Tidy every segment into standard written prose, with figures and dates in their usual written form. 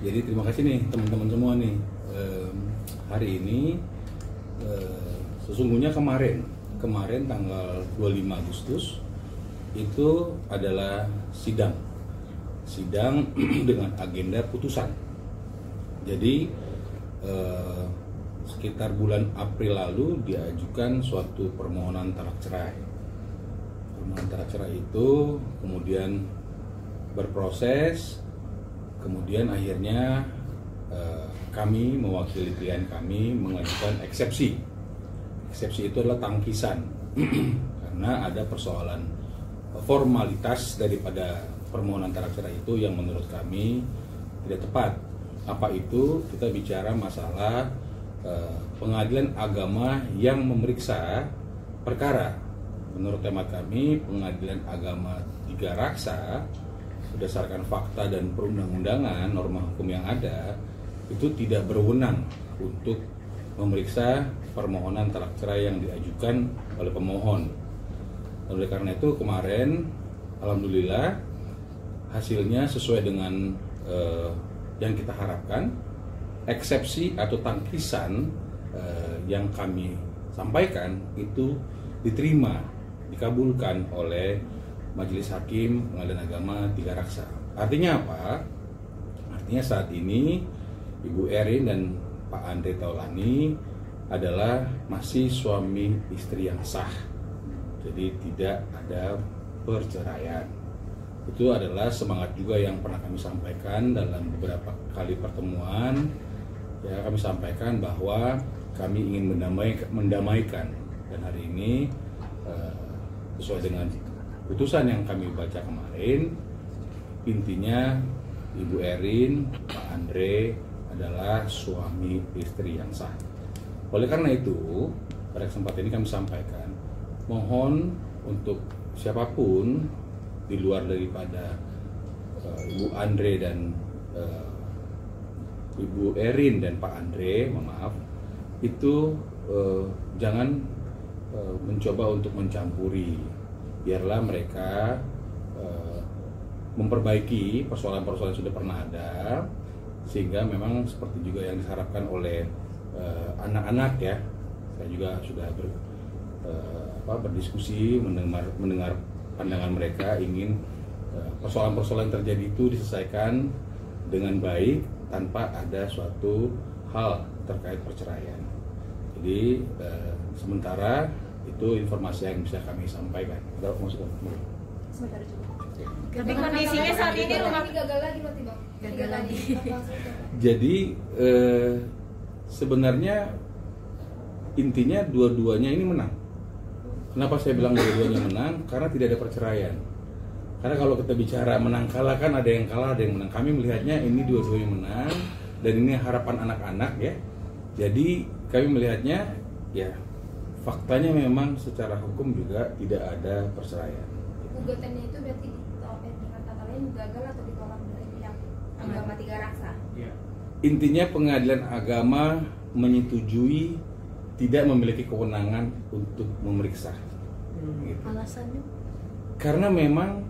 Jadi terima kasih nih teman-teman semua nih. Hari ini sesungguhnya kemarin tanggal 25 Agustus itu adalah sidang dengan agenda putusan. Jadi sekitar bulan April lalu diajukan suatu permohonan talak cerai. Permohonan talak cerai itu kemudian berproses, kemudian akhirnya kami mewakili klien kami mengajukan eksepsi. Eksepsi itu adalah tangkisan karena ada persoalan formalitas daripada permohonan talak cerai itu yang menurut kami tidak tepat. Apa itu? Kita bicara masalah pengadilan agama yang memeriksa perkara. Menurut hemat kami, pengadilan agama Tiga Raksa berdasarkan fakta dan perundang-undangan norma hukum yang ada itu tidak berwenang untuk memeriksa permohonan talak cerai yang diajukan oleh pemohon. Oleh karena itu kemarin alhamdulillah hasilnya sesuai dengan yang kita harapkan. Eksepsi atau tangkisan yang kami sampaikan itu diterima, dikabulkan oleh Majelis Hakim Pengadilan Agama Tiga Raksa. Artinya apa? Artinya saat ini Ibu Erin dan Pak Andre Taulani adalah masih suami istri yang sah. Jadi tidak ada perceraian. Itu adalah semangat juga yang pernah kami sampaikan dalam beberapa kali pertemuan. Ya, kami sampaikan bahwa kami ingin mendamaikan, dan hari ini sesuai dengan putusan yang kami baca kemarin, intinya Ibu Erin, Pak Andre adalah suami istri yang sah. Oleh karena itu, pada kesempatan ini kami sampaikan, mohon untuk siapapun di luar daripada Ibu Andre dan Ibu Erin dan Pak Andre, mohon maaf, itu jangan mencoba untuk mencampuri. Biarlah mereka memperbaiki persoalan-persoalan yang sudah pernah ada, sehingga memang seperti juga yang diharapkan oleh anak-anak ya. Saya juga sudah berdiskusi, mendengar pandangan mereka, ingin persoalan-persoalan yang terjadi itu diselesaikan dengan baik tanpa ada suatu hal terkait perceraian. Jadi sementara itu informasi yang bisa kami sampaikan. Tapi kondisinya saat ini rumah gagal lagi berarti Bang? Gagal lagi. Jadi sebenarnya intinya dua-duanya ini menang. Kenapa saya bilang dua-duanya menang? Karena tidak ada perceraian. Karena kalau kita bicara menang kalah kan ada yang kalah, ada yang menang. Kami melihatnya ini dua-duanya menang, dan ini harapan anak-anak ya. Jadi kami melihatnya ya faktanya memang secara hukum juga tidak ada perceraian. Gugatannya itu berarti ditolak, dengan kata lain gagal atau ditolak dari pihak agama Tiga Raksa? Ya. Intinya pengadilan agama menyetujui tidak memiliki kewenangan untuk memeriksa. Gitu. Alasannya? Karena memang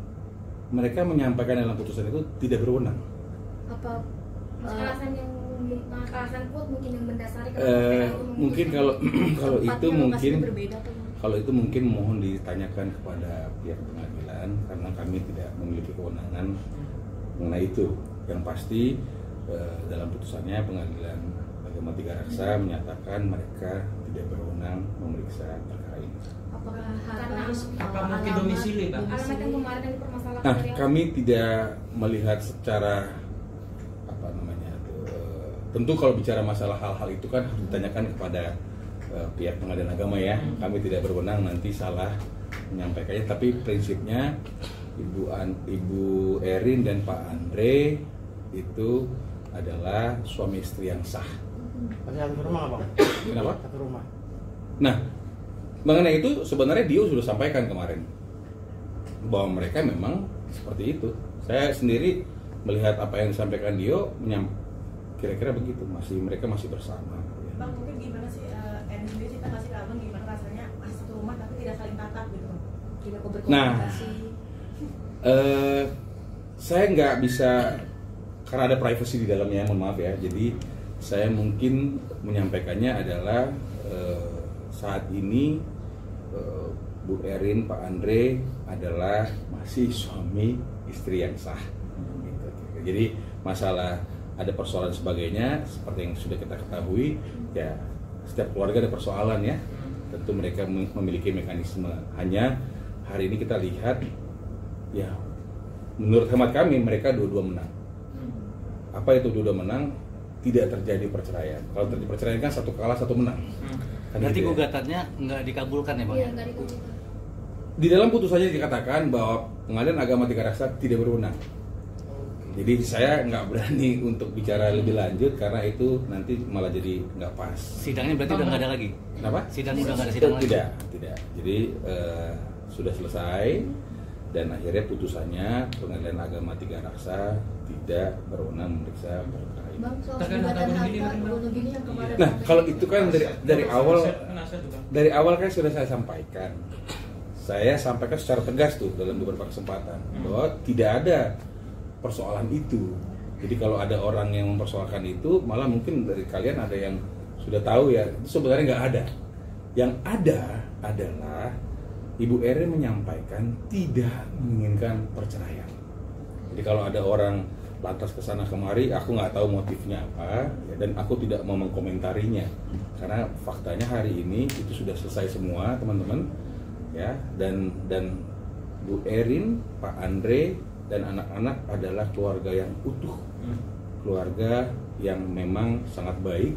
mereka menyampaikan dalam putusan itu tidak berwenang. Apa alasan yang alasan kuat mungkin yang mendasari mungkin kalau itu mungkin mohon ditanyakan kepada pihak pengadilan, karena kami tidak memiliki kewenangan mengenai itu. Yang pasti dalam putusannya Pengadilan Agama Tiga Raksa menyatakan mereka tidak berwenang memeriksa perkara ini. Apakah mungkin domisili, Pak? Alamat yang kemarin yang dipermasalahkan Nah, dari kami tidak melihat secara tentu kalau bicara masalah hal-hal itu kan harus ditanyakan kepada pihak pengadilan agama ya. Kami tidak berwenang nanti salah menyampaikannya, tapi prinsipnya Ibu Erin dan Pak Andre itu adalah suami istri yang sah. Satu rumah Bang? Kenapa? Satu rumah. Nah, mengenai itu sebenarnya Dio sudah sampaikan kemarin bahwa mereka memang seperti itu. Saya sendiri melihat apa yang disampaikan Dio kira-kira begitu, mereka masih bersama. Bang, mungkin gimana sih Erin sendiri cerita kasih ke Abang gimana rasanya masih satu rumah tapi tidak saling tatap gitu? Tidak berkomunikasi. Saya nggak bisa karena ada privacy di dalamnya, mohon maaf ya. Jadi saya mungkin menyampaikannya adalah saat ini Bu Erin, Pak Andre adalah masih suami istri yang sah. Gitu. Jadi masalah ada persoalan sebagainya seperti yang sudah kita ketahui, ya setiap keluarga ada persoalan ya. Tentu mereka memiliki mekanisme. Hanya hari ini kita lihat, ya menurut hemat kami mereka dua-dua menang. Apa itu dua-dua menang? Tidak terjadi perceraian. Kalau terjadi perceraian kan satu kalah satu menang. Kan Berarti gitu ya. gugatannya nggak dikabulkan ya Bang? Iya, nggak dikabulkan. Di dalam putusannya dikatakan bahwa Pengadilan Agama Tiga Raksa tidak berwenang. Jadi saya nggak berani untuk bicara lebih lanjut karena itu nanti malah jadi nggak pas. Sidangnya berarti udah nggak ada lagi? Kenapa? Sidang udah nggak ada sidang lagi? Tidak. Jadi sudah selesai dan akhirnya putusannya Pengadilan Agama Tiga Raksa tidak berwenang memeriksa perkara ini. Bang, soal Terkait gugatan harta harta begini, bunuh gini yang kemarin. Nah, kalau itu kan dari awal kan sudah saya sampaikan. Saya sampaikan secara tegas tuh dalam beberapa kesempatan bahwa tidak ada persoalan itu. Jadi kalau ada orang yang mempersoalkan itu, malah mungkin dari kalian ada yang sudah tahu ya, itu sebenarnya nggak ada. Yang ada adalah Ibu Erin menyampaikan tidak menginginkan perceraian. Jadi kalau ada orang lantas kesana kemari, aku nggak tahu motifnya apa, ya, dan aku tidak mau mengkomentarinya karena faktanya hari ini itu sudah selesai semua teman-teman, ya, dan Bu Erin, Pak Andre dan anak-anak adalah keluarga yang utuh, keluarga yang memang sangat baik,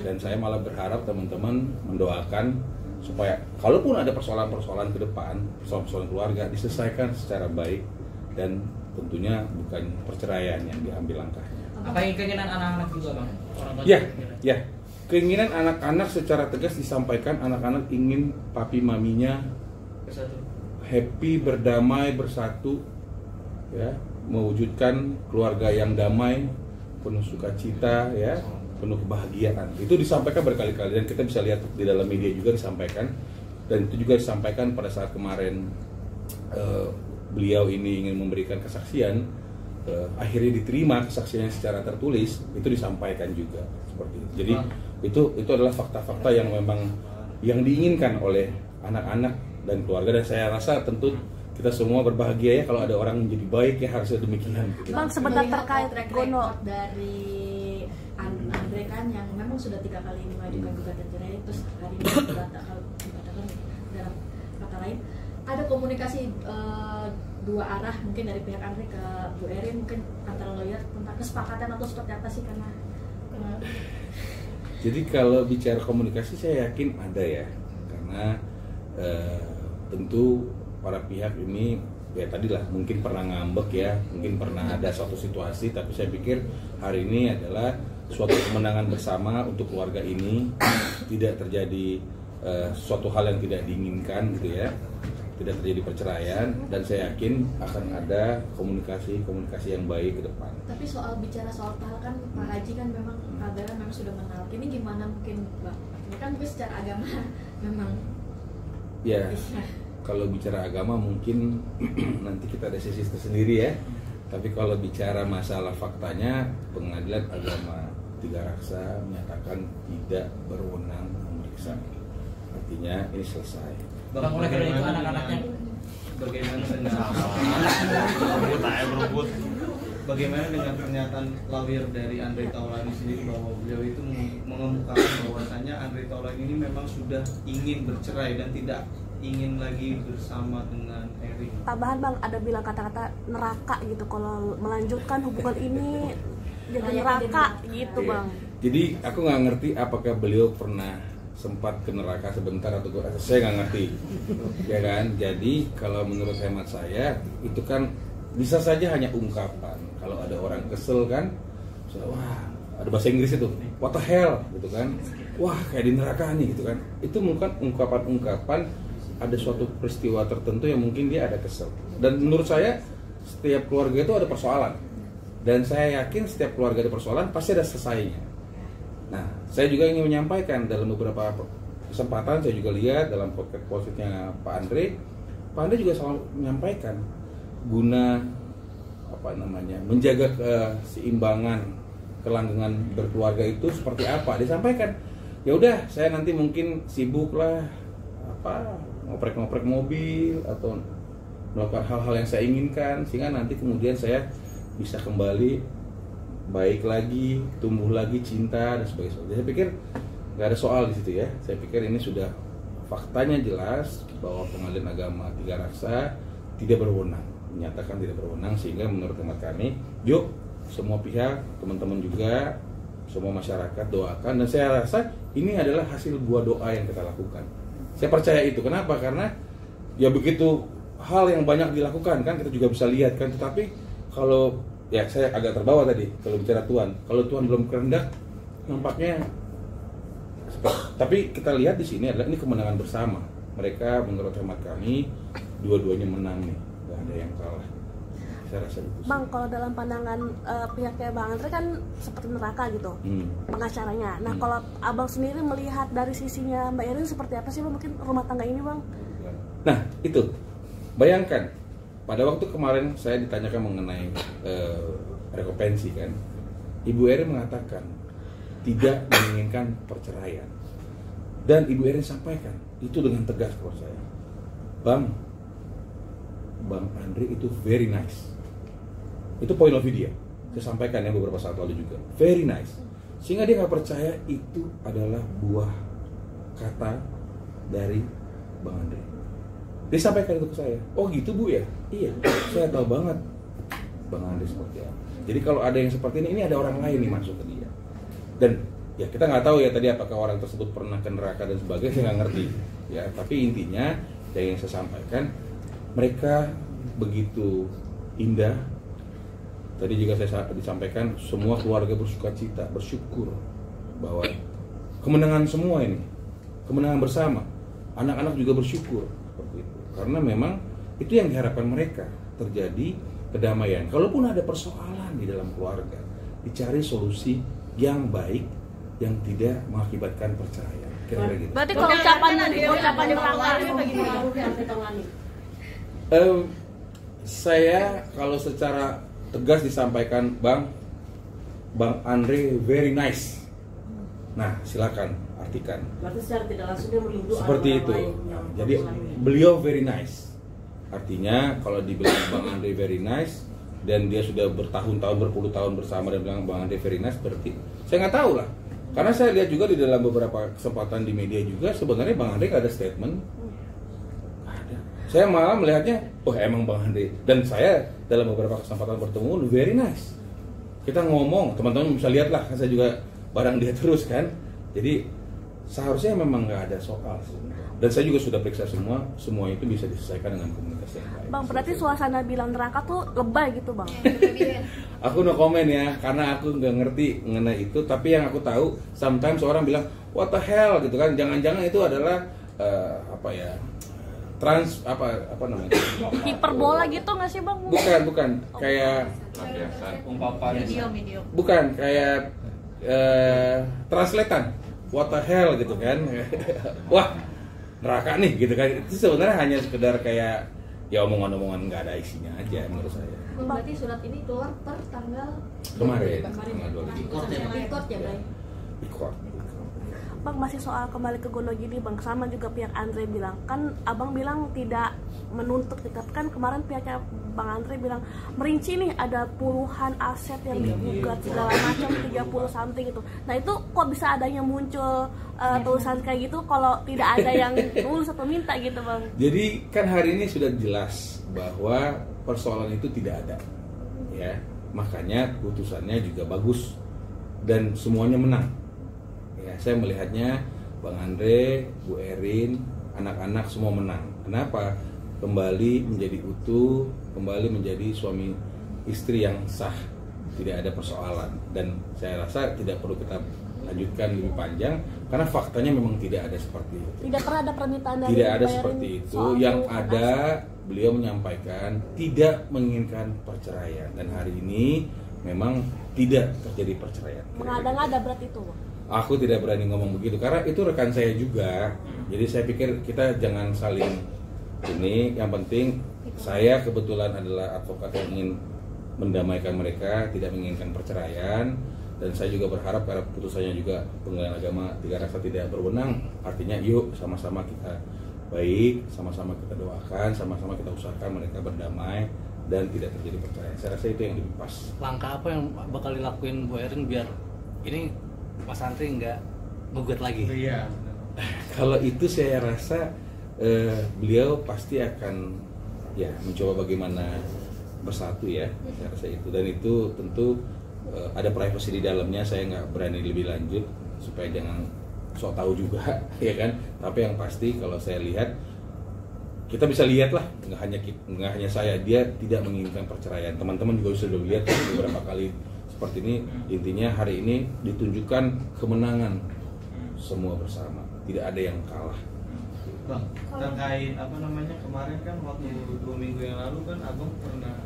dan saya malah berharap teman-teman mendoakan supaya kalaupun ada persoalan-persoalan ke depan, persoalan-persoalan keluarga diselesaikan secara baik dan tentunya bukan perceraian yang diambil langkahnya. Apa yang keinginan anak-anak juga Bang? Orang tua Ya, keinginan. ya. Keinginan anak-anak secara tegas disampaikan, anak-anak ingin papi maminya Bersatu. happy, berdamai, bersatu, ya, mewujudkan keluarga yang damai, penuh sukacita, ya, penuh kebahagiaan. Itu disampaikan berkali-kali dan kita bisa lihat di dalam media juga disampaikan, dan itu juga disampaikan pada saat kemarin beliau ini ingin memberikan kesaksian, akhirnya diterima kesaksiannya secara tertulis, itu disampaikan juga seperti itu. Jadi itu adalah fakta-fakta yang memang yang diinginkan oleh anak-anak dan keluarga, dan saya rasa tentu kita semua berbahagia ya kalau ada orang menjadi baik, ya harusnya demikian gitu. Bang, sebentar Melihat terkait track Gono. record dari Andre kan yang memang sudah 3 kali mengajukan gugatan cerai, terus hari ini dikatakan dalam kata lain ada komunikasi dua arah mungkin dari pihak Andre ke Bu Erin, mungkin antara lawyer tentang kesepakatan atau seperti apa sih, karena Jadi kalau bicara komunikasi saya yakin ada ya, karena tentu para pihak ini ya tadilah mungkin pernah ngambek ya, mungkin pernah ada suatu situasi, tapi saya pikir hari ini adalah suatu kemenangan bersama untuk keluarga ini, tidak terjadi suatu hal yang tidak diinginkan gitu ya, tidak terjadi perceraian, dan saya yakin akan ada komunikasi yang baik ke depan. tapi bicara soal talak kan Pak Haji kan memang kabarnya memang sudah mentalak, ini gimana mungkin Bang? Ini kan mungkin secara agama memang Ya, bisa. kalau bicara agama mungkin nanti kita ada sesi tersendiri ya. Tapi kalau bicara masalah faktanya, Pengadilan Agama Tiga Raksa menyatakan tidak berwenang memeriksa. Artinya ini selesai. Bang, oleh karena itu anak-anaknya bagaimana dengan pernyataan lawyer dari Andre Taulani sendiri bahwa beliau itu mengemukakan bahwasannya Andre Taulani ini memang sudah ingin bercerai dan tidak ingin lagi bersama dengan Erin. Tambahan Bang, ada bilang kata-kata neraka gitu kalau melanjutkan hubungan ini jadi neraka gitu Iya. Bang. Jadi aku nggak ngerti apakah beliau pernah sempat ke neraka sebentar atau saya nggak ngerti, ya kan? Jadi kalau menurut hemat saya itu kan bisa saja hanya ungkapan. Kalau ada orang kesel kan, wah ada bahasa Inggris itu, what the hell gitu kan, wah kayak di neraka nih gitu kan. Itu bukan ungkapan-ungkapan, ada suatu peristiwa tertentu yang mungkin dia ada kesel. Dan menurut saya setiap keluarga itu ada persoalan, dan saya yakin setiap keluarga ada persoalan pasti ada selesainya. Nah, saya juga ingin menyampaikan dalam beberapa kesempatan, saya juga lihat dalam podcastnya Pak Andre juga selalu menyampaikan guna menjaga keseimbangan kelanggengan berkeluarga itu seperti apa, disampaikan. Ya udah, saya nanti mungkin sibuk lah ngoprek-ngoprek mobil atau melakukan hal-hal yang saya inginkan, sehingga nanti kemudian saya bisa kembali baik lagi, tumbuh lagi, cinta dan sebagainya. Saya pikir nggak ada soal di situ ya. Saya pikir ini sudah faktanya jelas bahwa Pengadilan Agama Tiga Raksa tidak berwenang, menyatakan tidak berwenang, sehingga menurut hemat kami, yuk semua pihak, teman-teman juga, semua masyarakat doakan, dan saya rasa ini adalah hasil buah doa yang kita lakukan. Saya percaya itu. Kenapa? Karena ya begitu hal yang banyak dilakukan kan, kita juga bisa lihat kan. Tetapi kalau ya saya agak terbawa tadi kalau bicara Tuhan. Kalau Tuhan belum kehendak, nampaknya. Tapi kita lihat di sini adalah ini kemenangan bersama. Mereka menurut hemat kami dua-duanya menang nih, nggak ada yang kalah. Saya rasa itu. Bang, kalau dalam pandangan pihaknya Bang Andre kan seperti neraka gitu, pengacaranya. Nah, kalau Abang sendiri melihat dari sisinya Mbak Erin seperti apa sih Bang, mungkin rumah tangga ini Bang? Nah, itu. Bayangkan, pada waktu kemarin saya ditanyakan mengenai rekopensi kan, Ibu Erin mengatakan tidak menginginkan perceraian. Dan Ibu Erin sampaikan itu dengan tegas kepada saya. Bang Andre itu very nice. Itu point of view dia. Saya sampaikan ya beberapa saat lalu juga. Very nice. Sehingga dia nggak percaya itu adalah buah kata dari Bang Andre. Dia sampaikan itu ke saya. Oh gitu Bu ya? Iya. Saya tahu banget Bang Andre seperti apa. Jadi kalau ada yang seperti ini ada orang lain nih masuk ke dia. Dan ya kita nggak tahu ya tadi apakah orang tersebut pernah ke neraka dan sebagainya, saya nggak ngerti. Ya, tapi intinya yang saya sampaikan, mereka begitu indah. Tadi juga saya disampaikan semua keluarga bersukacita, bersyukur bahwa kemenangan semua ini, kemenangan bersama. Anak-anak juga bersyukur seperti itu. Karena memang itu yang diharapkan mereka, terjadi kedamaian. Kalaupun ada persoalan di dalam keluarga, dicari solusi yang baik yang tidak mengakibatkan perceraian. Kira-kira gitu. Berarti kalau ucapan neraka saya kalau secara tegas disampaikan Bang Andre very nice. Nah, silakan artikan. Berarti secara tidak langsung dia menuduh seperti itu. Jadi beliau very nice. Artinya kalau dibilang Bang Andre very nice dan dia sudah bertahun-tahun, berpuluh tahun bersama dan bilang Bang Andre very nice, berarti saya nggak tahu lah. Karena saya lihat juga di dalam beberapa kesempatan di media juga sebenarnya Bang Andre nggak ada statement. Saya malah melihatnya, emang Bang Andre. Dan saya dalam beberapa kesempatan bertemu, very nice. Kita ngomong, teman-teman bisa lihat lah, kan saya juga bareng dia terus kan. Jadi seharusnya memang nggak ada soal. Dan saya juga sudah periksa semua itu bisa diselesaikan dengan komunikasi yang baik. Bang, berarti suasana bilang neraka tuh lebay gitu Bang? Aku no komen ya, karena aku nggak ngerti mengenai itu. Tapi yang aku tahu, sometimes orang bilang, what the hell gitu kan. Jangan-jangan itu adalah apa namanya? Hiperbola gitu nggak sih Bang? Bukan kayak Medium. bukan kayak translatean. What the hell gitu kan. Wah, neraka nih gitu kan. Itu sebenarnya hanya sekedar kayak ya omongan-omongan nggak ada isinya aja menurut saya. Berarti surat ini keluar per tanggal Kemarin. Record ya, Bang? Record. Bang, masih soal kembali ke Gonogini Bang, sama juga pihak Andre bilang, kan Abang bilang tidak menuntut, tapi kan kemarin pihaknya Bang Andre bilang merinci nih ada puluhan aset yang digugat segala macam, 30 something itu. Nah itu kok bisa adanya muncul tulisan kayak gitu kalau tidak ada yang nulis atau minta gitu Bang? Jadi kan hari ini sudah jelas bahwa persoalan itu tidak ada, ya makanya putusannya juga bagus dan semuanya menang. Ya, saya melihatnya Bang Andre, Bu Erin, anak-anak semua menang. Kenapa? Kembali menjadi utuh, kembali menjadi suami istri yang sah, tidak ada persoalan. Dan saya rasa tidak perlu kita lanjutkan lebih panjang karena faktanya memang tidak ada seperti itu. Tidak pernah ada permintaan dari tidak ada seperti itu. Yang ada beliau menyampaikan tidak menginginkan perceraian dan hari ini memang tidak terjadi perceraian. Mengada-ngada berarti itu Bang? Aku tidak berani ngomong begitu karena itu rekan saya juga. Jadi saya pikir kita jangan saling ini. Yang penting saya kebetulan adalah advokat yang ingin mendamaikan mereka, tidak menginginkan perceraian. Dan saya juga berharap karena putusannya juga Pengadilan Agama 3 Raksa tidak berwenang, artinya yuk sama-sama kita baik, sama-sama kita doakan, sama-sama kita usahakan mereka berdamai dan tidak terjadi perceraian. Saya rasa itu yang lebih pas. Langkah apa yang bakal dilakuin Bu Erin biar ini Mas Andre nggak gugat lagi? Iya. Kalau itu saya rasa beliau pasti akan ya mencoba bagaimana bersatu ya, saya rasa itu. Dan itu tentu ada privasi di dalamnya, saya nggak berani lebih lanjut supaya jangan sok tahu juga ya kan. Tapi yang pasti kalau saya lihat, kita bisa lihat lah, nggak hanya saya, dia tidak menginginkan perceraian. Teman-teman juga sudah lihat beberapa kali seperti ini. Intinya hari ini ditunjukkan kemenangan semua bersama, tidak ada yang kalah. Bang, terkait kemarin kan waktu 2 minggu yang lalu kan Abang pernah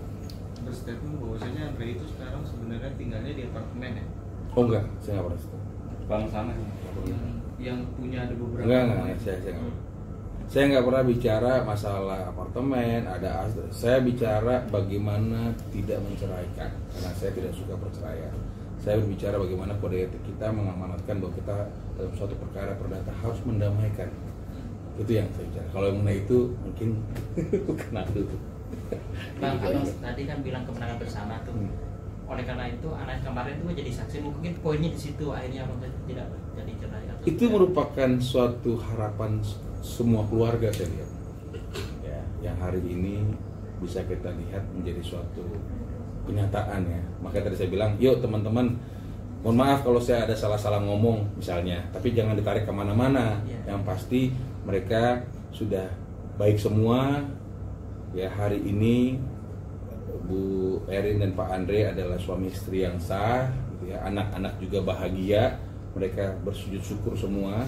berstatement bahwasanya Andre itu sekarang sebenarnya tinggalnya di apartemen ya? Oh enggak, saya nggak pernah. Bang sana. Yang punya ada beberapa. Enggak, saya nggak pernah bicara masalah apartemen. Saya bicara bagaimana tidak menceraikan, karena saya tidak suka perceraian. Saya berbicara bagaimana kode etik kita mengamanatkan bahwa kita dalam suatu perkara perdata harus mendamaikan. Itu yang saya bicara. Kalau mengenai itu mungkin kenal dulu. Bang, Abang tadi kan bilang kemenangan bersama tuh. Oleh karena itu anak kemarin tuh jadi saksi, mungkin poinnya di situ akhirnya Abang tidak jadi cerai. Itu merupakan suatu harapan semua keluarga saya lihat. Ya, yang hari ini bisa kita lihat menjadi suatu kenyataan ya. Makanya tadi saya bilang, yuk teman-teman, mohon maaf kalau saya ada salah-salah ngomong misalnya, tapi jangan ditarik kemana-mana. Yang pasti mereka sudah baik semua. Ya, hari ini Bu Erin dan Pak Andre adalah suami istri yang sah, gitu ya. Anak-anak juga bahagia, mereka bersujud syukur semua,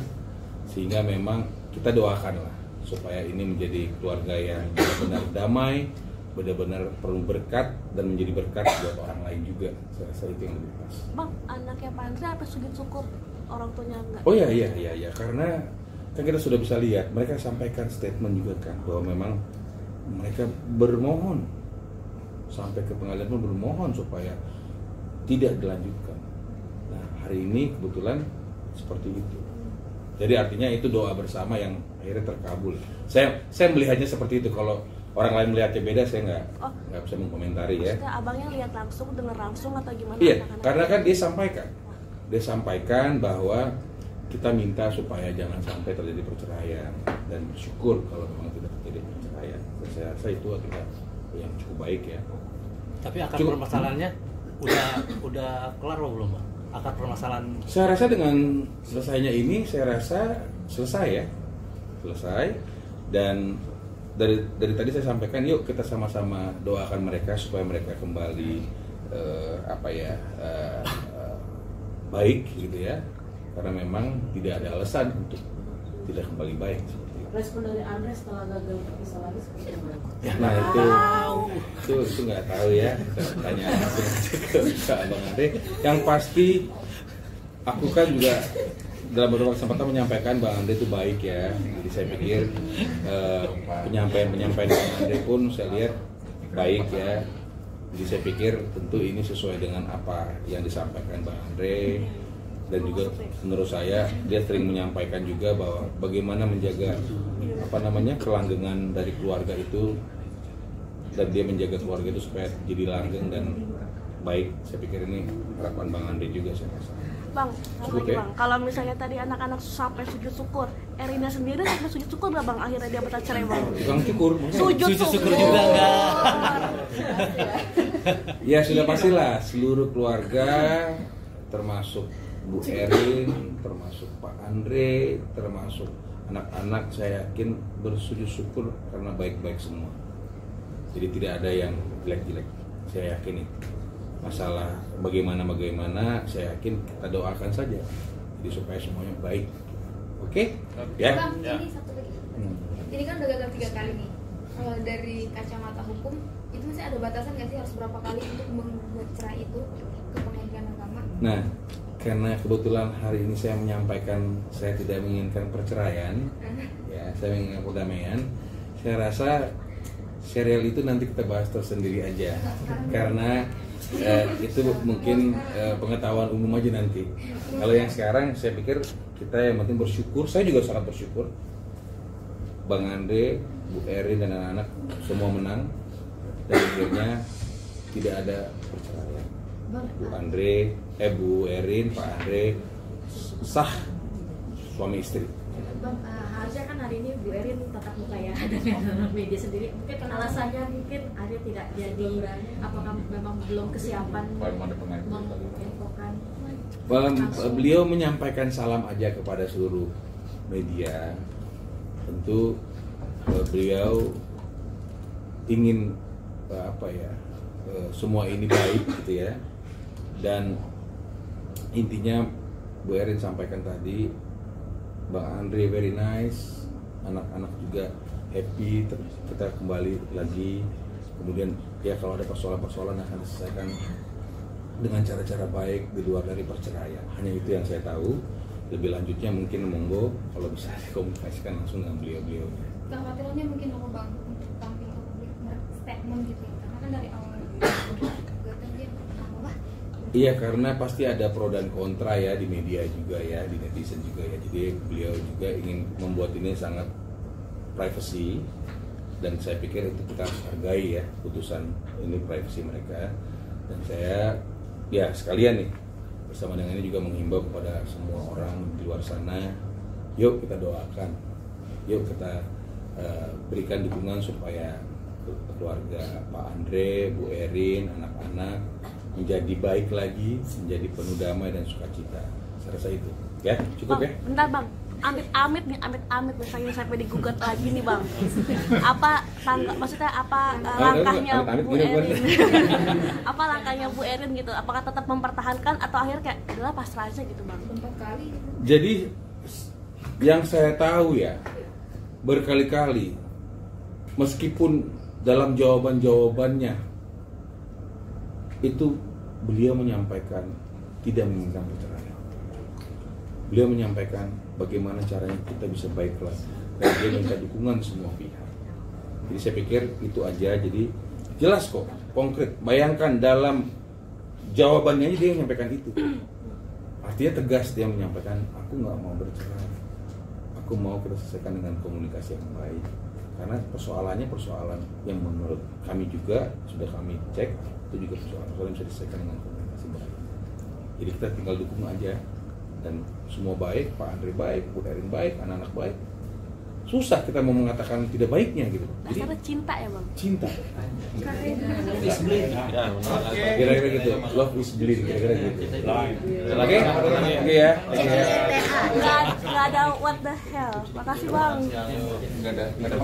sehingga memang kita doakanlah supaya ini menjadi keluarga yang benar-benar damai, benar-benar penuh berkat dan menjadi berkat buat orang lain juga. Saya rasa itu yang lebih pas. Bang, anaknya Pak Andre apa sujud syukur, orang tuanya enggak? Oh iya, karena kan kita sudah bisa lihat mereka sampaikan statement juga kan bahwa memang mereka bermohon sampai ke pengadilan pun bermohon supaya tidak dilanjutkan. Nah, hari ini kebetulan seperti itu. Jadi artinya itu doa bersama yang akhirnya terkabul. Saya melihatnya seperti itu. Kalau orang lain melihatnya beda, saya nggak bisa mengomentari ya. Maksudnya abangnya lihat langsung, dengar langsung atau gimana? Iya, karena kan dia sampaikan bahwa kita minta supaya jangan sampai terjadi perceraian dan bersyukur kalau memang tidak terjadi perceraian. Saya rasa itu adalah yang cukup baik ya. Tapi akar permasalahannya udah kelar belum, Bang? Akar permasalahan. Saya rasa dengan selesainya ini, saya rasa selesai dan dari tadi saya sampaikan, yuk kita sama-sama doakan mereka supaya mereka kembali baik gitu ya, karena memang tidak ada alasan untuk tidak kembali baik. Respon dari Andre setelah gagal berpisah lagi seperti apa? Nah itu nggak tahu ya, tanya langsung ke Abang Andre. Yang pasti aku kan juga dalam beberapa kesempatan menyampaikan Bang Andre itu baik ya. Jadi saya pikir penyampaian Bang Andre pun saya lihat baik ya. Jadi saya pikir tentu ini sesuai dengan apa yang disampaikan Bang Andre. Dan juga menurut saya dia sering menyampaikan juga bahwa bagaimana menjaga kelanggengan dari keluarga itu, dan dia menjaga keluarga itu supaya jadi langgeng dan baik. Saya pikir ini harapan Bang Andre juga, saya rasa. Bang, Cukup ya? Bang, kalau misalnya tadi anak-anak sampai sujud syukur, Erina sendiri sampai sujud syukur nggak Bang? Akhirnya dia batal cerai Bang? Tukang cukur. Sujud syukur juga enggak? Ya sudah pastilah seluruh keluarga, termasuk Bu Erin, termasuk Pak Andre, termasuk anak-anak, saya yakin bersujud syukur karena baik-baik semua. Jadi tidak ada yang jelek-jelek, saya yakin itu. Masalah bagaimana, saya yakin kita doakan saja, jadi supaya semuanya baik. Oke? Ya? Bang, ini satu lagi. Ini kan udah gagal 3 kali nih. Kalau dari kacamata hukum, itu masih ada batasan nggak sih harus berapa kali untuk membuat cerai itu ke Pengadilan Agama? Nah, karena kebetulan hari ini saya menyampaikan saya tidak menginginkan perceraian, ya, saya menginginkan perdamaian. Saya rasa serial itu nanti kita bahas tersendiri aja, karena itu mungkin pengetahuan umum aja nanti. Kalau yang sekarang saya pikir kita yang penting bersyukur. Saya juga sangat bersyukur Bang Andre, Bu Erin dan anak-anak semua menang dan akhirnya tidak ada perceraian. Bu Erin, Pak Andre sah suami istri. Bang, harusnya kan hari ini Bu Erin tatap muka ya dengan media sendiri. Mungkin alasannya mungkin Arya tidak jadi, apakah memang belum kesiapan menginfokan? Beliau menyampaikan salam aja kepada seluruh media. Tentu beliau ingin semua ini baik gitu ya. Dan intinya Bu Erin sampaikan tadi, Bang Andre very nice, anak-anak juga happy, kita kembali lagi. Kemudian ya kalau ada persoalan-persoalan akan diselesaikan dengan cara-cara baik di luar dari perceraian. Hanya itu yang saya tahu. Lebih lanjutnya mungkin monggo kalau bisa dikomunikasikan langsung dengan beliau-beliau. Kekhawatirannya mungkin apa Bang untuk tampil ke publik statement gitu, karena kan dari awal Iya, karena pasti ada pro dan kontra ya di media juga ya, di netizen juga ya. Jadi beliau juga ingin membuat ini sangat privacy, dan saya pikir itu kita harus hargai ya putusan ini, privacy mereka. Dan saya ya sekalian nih bersama dengan ini juga menghimbau kepada semua orang di luar sana, yuk kita doakan, yuk kita berikan dukungan supaya keluarga Pak Andre, Bu Erin, anak-anak menjadi baik lagi, menjadi penuh damai dan sukacita. Saya rasa itu, ya cukup Bang, ya. Bentar Bang, amit-amit misalnya sampai digugat lagi nih Bang. Apa langkahnya Bu Erin? Apa langkahnya Bu Erin gitu? Apakah tetap mempertahankan atau akhirnya kayak adalah pasrah aja gitu Bang? 4 kali. Jadi yang saya tahu ya, berkali-kali meskipun dalam jawaban-jawabannya itu beliau menyampaikan tidak menginginkan perceraian. Beliau menyampaikan bagaimana caranya kita bisa baik lagi, dan dia minta dukungan semua pihak. Jadi saya pikir itu aja. Jadi jelas kok, konkret. Bayangkan dalam jawabannya aja dia menyampaikan itu. Artinya tegas dia menyampaikan, aku nggak mau bercerai, aku mau kita selesaikan dengan komunikasi yang baik. Karena persoalannya persoalan yang menurut kami juga sudah kami cek, itu juga persoalan yang bisa diselesaikan dengan komunikasi baik. Jadi kita tinggal dukung aja, dan semua baik, Pak Andre baik, Bu Erin baik, anak-anak baik. Susah kita mau mengatakan tidak baiknya gitu. Jadi Dasarnya cinta ya Bang? cinta. Kira-kira gitu. Love is blind, kira-kira gitu. Oke, oke ya. Nggak ada what the hell. Makasih Bang. Nggak ada